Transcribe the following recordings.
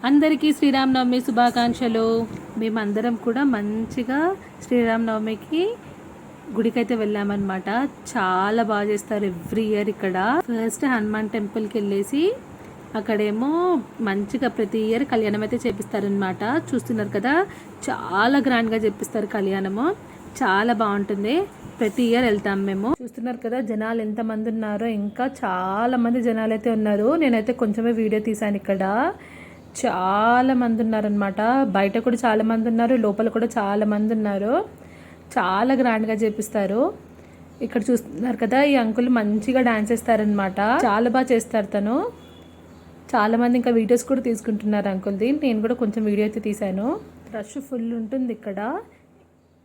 అందరికీ శ్రీరామనవమి శుభాకాంక్షలు. మేమందరం కూడా మంచిగా శ్రీరామనవమికి గుడికైతే వెళ్ళామన్నమాట. చాలా బాగా చేస్తారు ఎవ్రీ ఇయర్ ఇక్కడ. ఫస్ట్ హనుమాన్ టెంపుల్కి వెళ్ళేసి అక్కడేమో మంచిగా ప్రతి ఇయర్ కళ్యాణం అయితే చేపిస్తారనమాట. చూస్తున్నారు కదా, చాలా గ్రాండ్గా చేపిస్తారు కళ్యాణము. చాలా బాగుంటుంది. ప్రతి ఇయర్ వెళ్తాం మేము. చూస్తున్నారు కదా జనాలు ఎంతమంది ఉన్నారో, ఇంకా చాలా మంది జనాలు అయితే ఉన్నారు. నేనైతే కొంచెమే వీడియో తీసాను. ఇక్కడ చాలా మంది ఉన్నారనమాట. బయట కూడా చాలా మంది ఉన్నారు, లోపల కూడా చాలా మంది ఉన్నారు. చాలా గ్రాండ్గా చేపిస్తారు. ఇక్కడ చూస్తున్నారు కదా, ఈ అంకుల్ మంచిగా డాన్స్ చేస్తారనమాట. చాలా బాగా చేస్తారు తను. చాలా మంది ఇంకా వీడియోస్ కూడా తీసుకుంటున్నారు అంకుల్ది. నేను కూడా కొంచెం వీడియో అయితే తీశాను. రష్ ఫుల్ ఉంటుంది ఇక్కడ.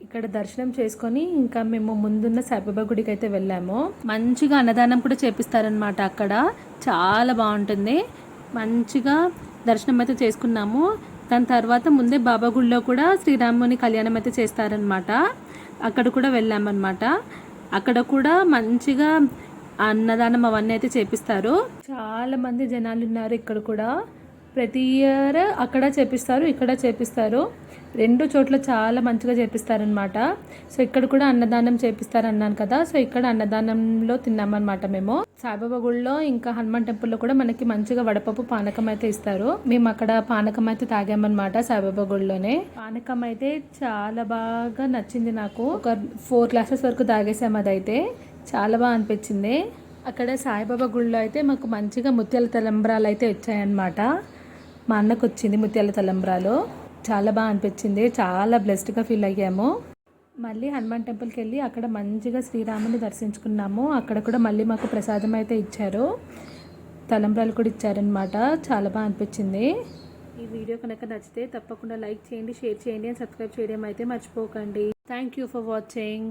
ఇక్కడ దర్శనం చేసుకొని ఇంకా మేము ముందున్న సాయిబాబా గుడికి అయితే వెళ్ళాము. మంచిగా అన్నదానం కూడా చేపిస్తారనమాట అక్కడ. చాలా బాగుంటుంది. మంచిగా దర్శనం అయితే చేసుకున్నాము. దాని తర్వాత ముందే బాబా గుడిలో కూడా శ్రీరాముని కళ్యాణం అయితే చేస్తారనమాట. అక్కడ కూడా వెళ్ళామన్నమాట. అక్కడ కూడా మంచిగా అన్నదానం అవన్నీ అయితే చేపిస్తారు. చాలా మంది జనాలు ఉన్నారు ఇక్కడ కూడా. ప్రతి ఇయర్ అక్కడ చేపిస్తారు, ఇక్కడ చేపిస్తారు. రెండు చోట్ల చాలా మంచిగా చేపిస్తారనమాట. సో ఇక్కడ కూడా అన్నదానం చేపిస్తారు అన్నాను కదా. సో ఇక్కడ అన్నదానంలో తిన్నామన్నమాట మేము. సాయిబాబా గుడిలో ఇంకా హనుమాన్ టెంపుల్లో కూడా మనకి మంచిగా వడపప్పు పానకం అయితే ఇస్తారు. మేము అక్కడ పానకం అయితే తాగామన్నమాట సాయిబాబా గుడిలోనే. పానకం అయితే చాలా బాగా నచ్చింది నాకు. ఒక 4 గ్లాసెస్ వరకు తాగేసాము. అదైతే చాలా బాగా అనిపించింది. అక్కడ సాయిబాబా గుడిలో అయితే మాకు మంచిగా ముత్యాల తలంబ్రాలు అయితే వచ్చాయన్నమాట. మా అన్నకు వచ్చింది ముత్యాల తలంబ్రాలు. చాలా బాగా అనిపించింది. చాలా బ్లెస్డ్గా ఫీల్ అయ్యాము. మళ్ళీ హనుమాన్ టెంపుల్కి వెళ్ళి అక్కడ మంచిగా శ్రీరాముని దర్శించుకున్నాము. అక్కడ కూడా మళ్ళీ మాకు ప్రసాదం అయితే ఇచ్చారు. తలంబ్రాలు కూడా ఇచ్చారనమాట. చాలా బాగా అనిపించింది. ఈ వీడియో కనుక నచ్చితే తప్పకుండా లైక్ చేయండి, షేర్ చేయండి, అండ్ సబ్స్క్రైబ్ చేయడం అయితే మర్చిపోకండి. Thank you for watching.